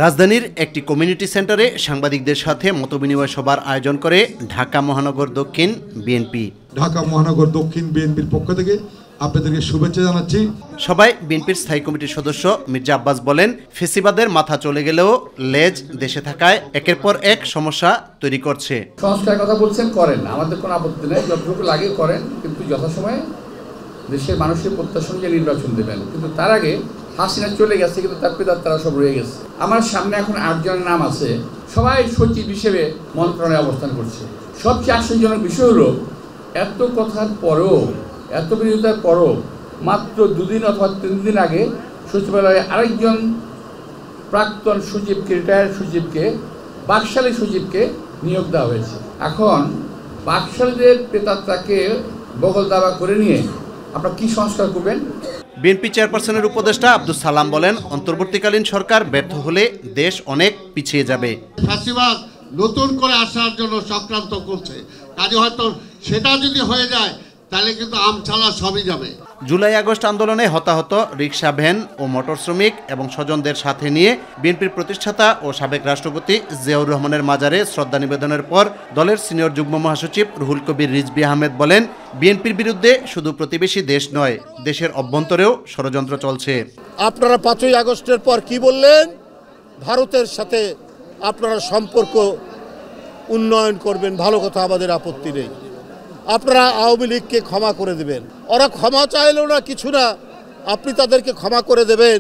রাজধানীর একটি কমিউনিটি সেন্টারে সাংবাদিকদের সাথে মতবিনিময় সভার আয়োজন করে ঢাকা মহানগর দক্ষিণ বিএনপি। ঢাকা মহানগর দক্ষিণ বিএনপির পক্ষ থেকে আপনাদেরকে শুভেচ্ছা জানাচ্ছি। সবাই বিএনপির স্থায়ী কমিটির সদস্য মির্জা আব্বাস বলেন, ফেসিবাদের মাথা চলে গেলেও লেজ দেশে থাকায় একের পর এক সমস্যা তৈরি করছে। সংস্কারের কথা বলছেন, করেন, আমাদের কোনো আপত্তি নেই, যতটুকু লাগে করেন, কিন্তু যথাসময়ে দেশের মানুষের প্রত্যাশা অনুযায়ী নির্বাচন দেবেন। কিন্তু তার আগে হাসিনা চলে গেছে, কিন্তু তার পিতার তারা সব রয়ে গেছে। আমার সামনে এখন 8 জনের নাম আছে, সবাই সচিব হিসেবে মন্ত্রণালয়ে অবস্থান করছে। সবচেয়ে আশ্চর্যজনক বিষয় হলো, এত কথার পরেও, এত বিরোধিতার পরও মাত্র 2 দিন অথবা 3 দিন আগে সচিবালয়ে আরেকজন প্রাক্তন সচিবকে, রিটায়ার্ড সচিবকে, বাকশালী সচিবকে নিয়োগ দেওয়া হয়েছে। এখন বাকশালীদের প্রেতাত্মাকে বগল দাবা করে নিয়ে আপনারা কি সংস্কার করবেন? বিএনপি চেয়ারপারসনের উপদেষ্টা আব্দুস সালাম বলেন, অন্তর্বর্তীকালীন সরকার ব্যর্থ হলে দেশ অনেক পিছিয়ে যাবে। ফ্যাসিবাদ নতুন করে আসার জন্য চক্রান্ত করছে, কাজে হয়তো সেটা যদি হয়ে যায় তাহলে কিন্তু আমছালা সবই যাবে। জুলাই আগস্ট আন্দোলনে হতাহত রিকশা, ভ্যান ও মোটর শ্রমিক এবং স্বজনদের সাথে নিয়ে বিএনপির প্রতিষ্ঠাতা ও সাবেক রাষ্ট্রপতি জিয়াউর রহমানের মাজারে শ্রদ্ধা নিবেদনের পর দলের সিনিয়র যুগ্ম মহাসচিব রুহুল কবির রিজভী আহমেদ বলেন, বিএনপির বিরুদ্ধে শুধু প্রতিবেশী দেশ নয়, দেশের অভ্যন্তরেও ষড়যন্ত্র চলছে। আপনারা 5ই আগস্টের পর কি বললেন? ভারতের সাথে আপনারা সম্পর্ক উন্নয়ন করবেন, ভালো কথা, আমাদের আপত্তি নেই। আপনারা আওয়ামী লীগকে ক্ষমা করে দেবেন, ওরা ক্ষমা চাইলেও না কিছু না, আপনি তাদেরকে ক্ষমা করে দেবেন,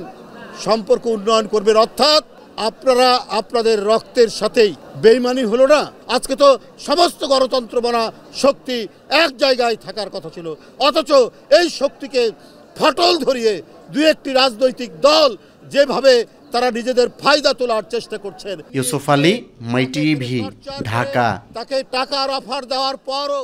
সম্পর্ক উন্নয়ন করবেন। অর্থাৎ আপনারা আপনাদের রক্তের সাথেই বেইমানি হলো না। আজকে তো সমস্ত গণতন্ত্র বনা শক্তি এক জায়গায় থাকার কথা ছিল, অথচ এই শক্তিকে ফাটল ধরিয়ে 2-1টি রাজনৈতিক দল যেভাবে তারা নিজেদের ফায়দা তোলার চেষ্টা করছেন। ইউসুফ আলী, মাই টিভি, ঢাকা। তাকে টাকার অফার দেওয়ার পরও